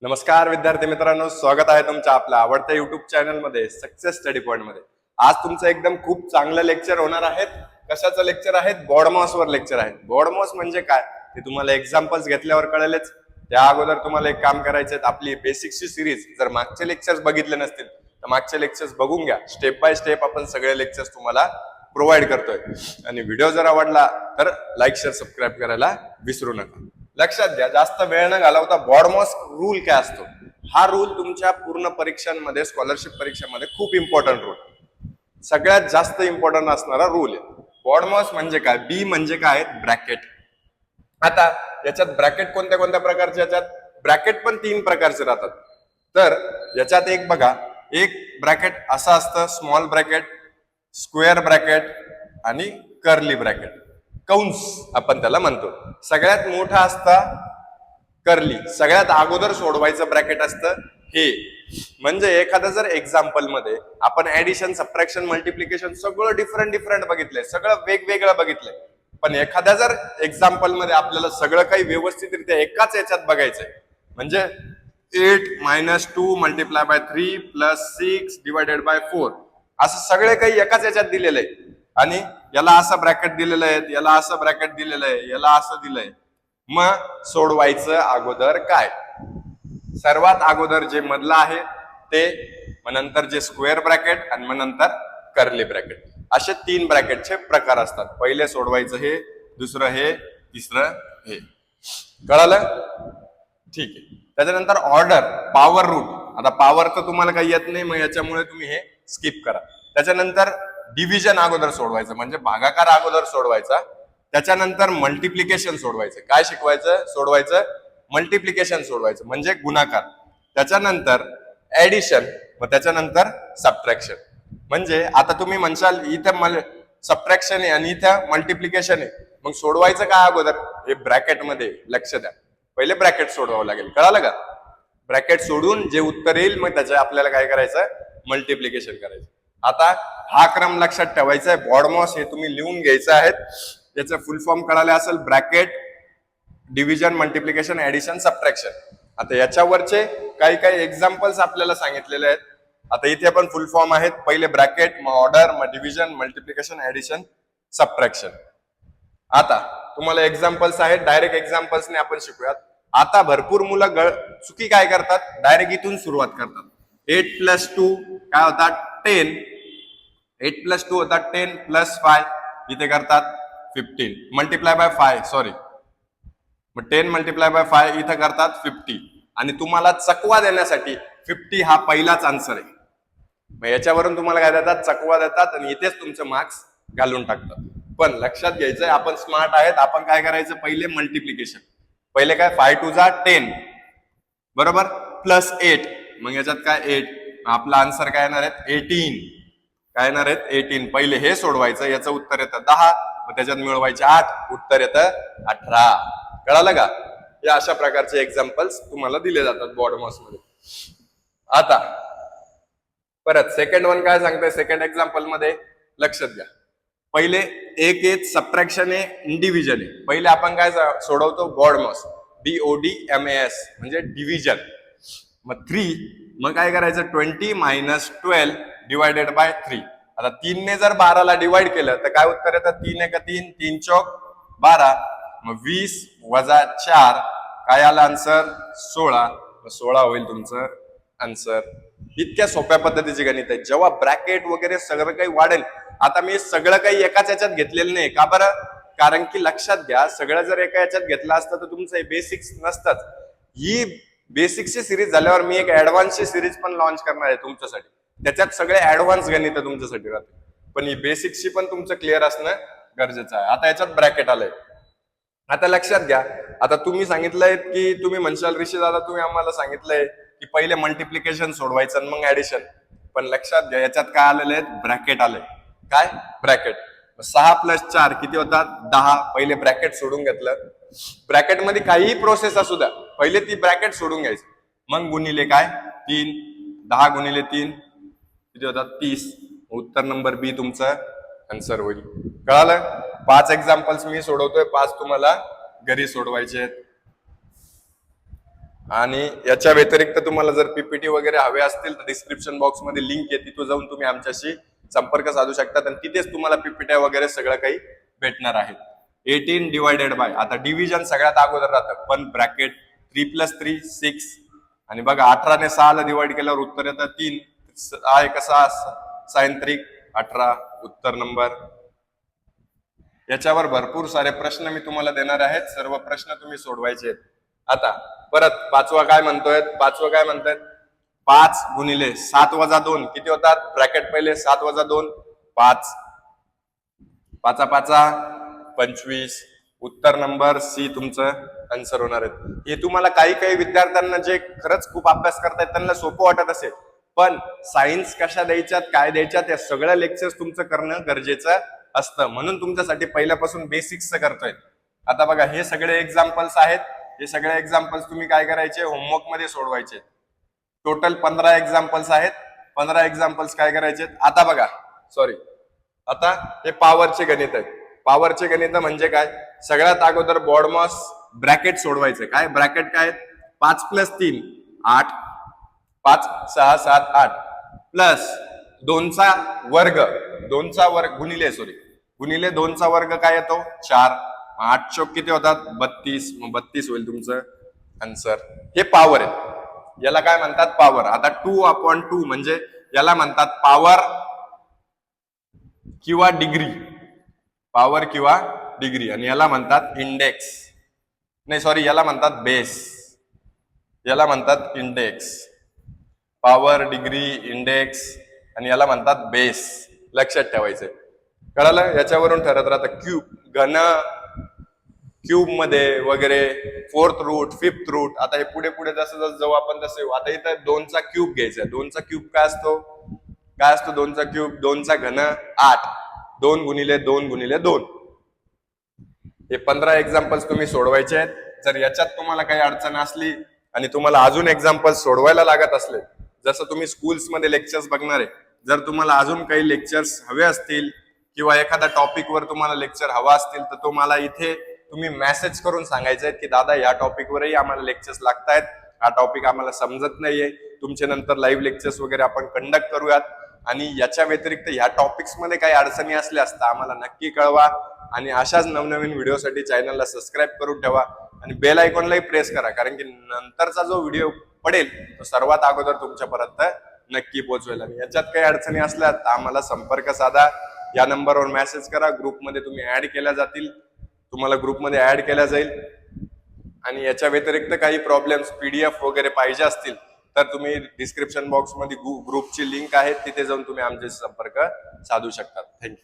नमस्कार विद्यार्थी मित्रांनो, स्वागत आहे तुमच्या आपल्या आवडत्या युट्यूब चॅनल मध्ये सक्सेस स्टडी पॉइंट मध्ये. आज तुमचं एकदम खूप चांगलं लेक्चर होणार आहे. कशाचं लेक्चर आहे? बॉडमॉस वर लेक्चर आहे. बॉडमॉस म्हणजे काय ते तुम्हाला एक्झाम्पल्स घेतल्यावर कळेलच. त्या अगोदर तुम्हाला एक काम करायचं आहे. आपली बेसिक्सची सिरीज जर मागचे लेक्चर्स बघितले नसतील तर मागचे लेक्चर्स बघून घ्या. स्टेप बाय स्टेप आपण सगळे लेक्चर्स तुम्हाला प्रोव्हाइड करतोय. आणि व्हिडिओ जर आवडला तर लाईक शेअर सबस्क्राईब करायला विसरू नका. लक्षात घ्या, जास्त वेळ न घालवता बॉडमॉस रूल काय असतो. हा रूल तुमच्या पूर्ण परीक्षांमध्ये, स्कॉलरशिप परीक्षांमध्ये खूप इम्पॉर्टंट रूल, सगळ्यात जास्त इम्पॉर्टंट असणारा रूल आहे. बॉडमॉस म्हणजे काय? बी म्हणजे काय? ब्रॅकेट. आता याच्यात ब्रॅकेट कोणत्या कोणत्या प्रकारचे? याच्यात ब्रॅकेट पण 3 प्रकारचे राहतात. तर याच्यात एक बघा, एक ब्रॅकेट असं असतं, स्मॉल ब्रॅकेट, स्क्वेअर ब्रॅकेट आणि कर्ली ब्रॅकेट, कंस आपण त्याला म्हणतो. सगळ्यात मोठा असतं कर्ली, सगळ्यात अगोदर सोडवायचं ब्रॅकेट असतं हे. म्हणजे एखादं जर एक्झाम्पल मध्ये आपण ऍडिशन, सबट्रॅक्शन, मल्टिप्लिकेशन सगळं डिफरंट बघितलंय, सगळं वेगवेगळं बघितलंय, पण एखाद्या जर एक्झाम्पल मध्ये आपल्याला सगळं काही व्यवस्थितरित्या एकाच याच्यात बघायचंय, म्हणजे 8 - 2 × 3 + 6 / 4 असं सगळे काही एकाच याच्यात दिलेलं आहे. आणि याला असं ब्रॅकेट दिलेलं आहे, याला असं ब्रॅकेट दिलेलं आहे, याला असं दिलंय. मग सोडवायचं अगोदर काय? सर्वात अगोदर जे मधलं आहे ते, मग नंतर जे स्क्वेअर ब्रॅकेट, आणि मग नंतर कर्ली ब्रॅकेट. असे 3 ब्रॅकेटचे प्रकार असतात. पहिले सोडवायचं हे, दुसरं हे, तिसरं हे. कळालं? ठीक आहे. त्याच्यानंतर ऑर्डर, पॉवर रूट. आता पॉवर तर तुम्हाला काही येत नाही, मग याच्यामुळे तुम्ही हे स्किप करा. त्याच्यानंतर डिव्हिजन अगोदर सोडवायचं, म्हणजे भागाकार अगोदर सोडवायचा. त्याच्यानंतर मल्टिप्लिकेशन सोडवायचं. काय शिकवायचं? सोडवायचं मल्टिप्लिकेशन सोडवायचं, म्हणजे गुणाकार. त्याच्यानंतर ऍडिशन, मग त्याच्यानंतर सबट्रॅक्शन. म्हणजे आता तुम्ही म्हणशाल इथं सबट्रॅक्शन आहे आणि इथं मल्टिप्लिकेशन आहे, मग सोडवायचं काय अगोदर? हे ब्रॅकेट मध्ये लक्ष द्या, पहिले ब्रॅकेट सोडवावं लागेल. कळालं का? ब्रॅकेट सोडून जे उत्तर येईल मग त्याचं आपल्याला काय करायचं? मल्टिप्लिकेशन करायचं. आता हा क्रम लक्षात ठेवायचा आहे. बॉडमॉस हे तुम्ही लिहून घ्यायचं आहे. याचं फुल फॉर्म कळाले असेल, bracket, division, multiplication, addition, subtraction. आता याच्यावरचे काही काही एक्झाम्पल्स आपल्याला सांगितलेले आहेत. आता इथे पण फुल फॉर्म आहेत. पहिले ब्रॅकेट, मग ऑर्डर, मग डिव्हिजन, मल्टिप्लिकेशन, ऍडिशन, सबट्रॅक्शन. आता तुम्हाला एक्झाम्पल्स आहेत, डायरेक्ट एक्झाम्पल्सने आपण शिकूयात. आता भरपूर मुलं चुकी काय करतात? डायरेक्ट इथून सुरुवात करतात. 8 + 2 काय होतात? 10. 8 + 2 होतात 10 + 5 इथे करतात 15 × 5 सॉरी, मग 10 × 5 इथं करतात 50. आणि तुम्हाला चकवा देण्यासाठी 50 हा पहिलाच आन्सर आहे. मग याच्यावरून तुम्हाला काय देतात? चकवा देतात आणि इथेच तुमचे मार्क्स घालून टाकतात. पण लक्षात घ्यायचंय, आपण स्मार्ट आहेत. आपण काय करायचं? पहिले मल्टिप्लिकेशन. पहिले काय? 5 × 2 = 10 बरोबर, +8. मग याच्यात काय? 8. आपला आन्सर काय येणार आहे? 18. काय येणार आहेत? 18. पहिले हे सोडवायचं, याचं उत्तर येतं 10, मग त्याच्यात मिळवायचे 8, उत्तर येतं 18. कळालं का? या अशा प्रकारचे एक्झाम्पल्स तुम्हाला दिले जातात बॉडमॉस मध्ये. आता परत सेकंड वन काय सांगतंय? सेकंड एक्झाम्पल मध्ये लक्षात घ्या. पहिले एक सबट्रॅक्शन आहे, डिव्हिजन आहे. पहिले आपण काय सोडवतो? बॉडमॉस, BODMAS म्हणजे डिव्हिजन. मग 3, मग काय करायचं? 20 - 12 / 3. आता 3 ने जर 12 ला डिवाइड केलं तर काय उत्तर येतं? 3 × 3 = 3 × 4 = 12. मग 20 - 4 काय आलं आन्सर? 16. मग 16 होईल तुमचं आन्सर. इतक्या सोप्या पद्धतीचे गणित आहे. जेव्हा ब्रॅकेट वगैरे सगळं काही वाढेल, आता मी सगळं काही एकाच याच्यात घेतलेलं नाही. का बरं? कारण की लक्षात घ्या, सगळं जर एका याच्यात घेतलं असतं तर तुमचं बेसिक्स नसतंच. ही बेसिक्सची सिरीज झाल्यावर मी एक ऍडव्हान्सची सिरीज पण लॉन्च करणार आहे तुमच्यासाठी. त्याच्यात सगळे ऍडव्हान्स गणित तुमच्यासाठी राहते, पण ही बेसिक्सची पण तुमचं क्लिअर असणं गरजेचं आहे. आता याच्यात ब्रॅकेट आलंय. आता लक्षात घ्या, आता तुम्ही सांगितलंय की तुम्ही म्हणशाल ऋषी दादा तुम्ही आम्हाला सांगितलंय की पहिले मल्टिप्लिकेशन सोडवायचं आणि मग ऍडिशन. पण लक्षात घ्या, याच्यात काय आलेले आहेत? ब्रॅकेट आले. काय? ब्रॅकेट. 6 + 4 किती होतात? 10. पहिले ब्रॅकेट सोडून घेतलं. ब्रॅकेट मध्ये काहीही प्रोसेस असू द्या, पहिले ती ब्रॅकेट सोडून घ्यायची. मग गुणिले काय? 3. 10 × 3 किती होतात? 30. उत्तर नंबर बी तुमचं आन्सर होईल. कळालं? 5 एक्झाम्पल्स मी सोडवतोय, 5 तुम्हाला घरी सोडवायचे आहेत. आणि याच्या व्यतिरिक्त तुम्हाला जर पीपीटी वगैरे हवे असतील तर डिस्क्रिप्शन बॉक्स मध्ये लिंक आहे, तिथं जाऊन तुम्ही आमच्याशी संपर्क साधू शकता आणि तिथेच तुम्हाला पीपीटी वगैरे सगळं काही भेटणार आहे. 18 डिवायडेड बाय, आता डिव्हिजन सगळ्यात अगोदर राहतं, पण ब्रॅकेट 3 + 3 6 आणि बघा 18 ने 6 ला डिवाइड केल्यावर उत्तर येतं 3, 6 1 6 sin 3 18 उत्तर नंबर. याच्यावर भरपूर सारे प्रश्न मी तुम्हाला देणार आहेत, सर्व प्रश्न तुम्ही सोडवायचे आहेत. आता परत पाचवा काय म्हणतोय, 5 गुणिले 7 - 2 किती होतात, ब्रॅकेट पहिले 7 - 2 5, 5 5 25 उत्तर नंबर सी तुमचं आन्सर होणार आहे. हे तुम्हाला काही विद्यार्थ्यांना जे खरंच खूप अभ्यास करतायत त्यांना सोपं वाटत असेल, पण सायन्स कशा द्यायच्यात काय द्यायच्यात या सगळ्या लेक्चर्स तुमचं करणं गरजेचं असतं, म्हणून तुमच्यासाठी पहिल्यापासून बेसिक्स करतोय. आता बघा हे सगळे एक्झाम्पल्स आहेत, हे सगळे एक्झाम्पल्स तुम्ही काय करायचे, होमवर्क मध्ये सोडवायचे. टोटल 15 एक्झाम्पल्स आहेत. 15 एक्झाम्पल्स काय करायचे, आता बघा आता हे पॉवरचे गणित आहेत. पॉवरचे गणित म्हणजे काय, सगळ्यात अगोदर बॉडमॉस ब्रॅकेट सोडवायचे. काय ब्रॅकेट काय, 5 + 3 8, 5 6 7 8 प्लस 2चा वर्ग गुणिले 2चा वर्ग काय येतो 4, 8 चौक किती होतात 32, मग 32 होईल तुमचं आन्सर. हे पॉवर आहे, याला काय म्हणतात पॉवर. आता 2/2 म्हणजे याला म्हणतात पॉवर किंवा डिग्री, पॉवर किंवा डिग्री, आणि याला म्हणतात इंडेक्स, याला म्हणतात बेस, याला म्हणतात इंडेक्स. पॉवर, डिग्री, इंडेक्स आणि याला म्हणतात बेस. लक्षात ठेवायचं, कळालं. याच्यावरून ठरत राहतं क्यूब, घन, क्यूब मध्ये वगैरे 4th रूट 5th रूट. आता हे पुढे जसं जाऊ आपण तसे. आता इथं 2चा क्यूब घ्यायचा. 2चा क्यूब काय असतो 2चा क्यूब, 2चा घन 8, 2 गुणिले 2 गुणिले 2. हे 15 एक्झाम्पल्स तुम्ही सोडवायचे आहेत. जर याच्यात तुम्हाला काही अडचण असली आणि तुम्हाला अजून एक्झाम्पल्स सोडवायला लागत असले, जसं तुम्ही स्कूल्स मध्ये लेक्चर्स बघणार आहे, जर तुम्हाला अजून काही लेक्चर्स हवे असतील किंवा एखादा टॉपिक वर तुम्हाला लेक्चर हवा असतील तर तुम्हाला इथे तुम्ही मेसेज करून सांगायचंय की दादा या टॉपिक वरही आम्हाला लेक्चर्स लागतायत, हा टॉपिक आम्हाला समजत नाहीये, तुमचे नंतर लाईव्ह लेक्चर्स वगैरे आपण कंडक्ट करूयात. आणि याच्या व्यतिरिक्त ह्या टॉपिक्स मध्ये काही अडचणी असल्या असता आम्हाला नक्की कळवा. आणि अशाच नवनवीन व्हिडिओसाठी चॅनलला सबस्क्राईब करून ठेवा आणि बेल आयकॉनलाही प्रेस करा, कारण की नंतरचा जो व्हिडिओ पडेल तो सर्वात अगोदर तुमच्यापर्यंत नक्की पोहोचवेल. आणि याच्यात काही अडचणी असल्या तर आम्हाला संपर्क साधा, या नंबरवर मेसेज करा. ग्रुपमध्ये तुम्ही ऍड केल्या जातील, तुम्हाला ग्रुपमध्ये ऍड केल्या जाईल. आणि याच्या व्यतिरिक्त काही प्रॉब्लेम्स PDF वगैरे पाहिजे असतील तर तुम्ही डिस्क्रिप्शन बॉक्स मध्ये ग्रुपची लिंक आहे, तिथे जाऊन तुम्ही आमच्याशी संपर्क साधू शकता. थँक्यू.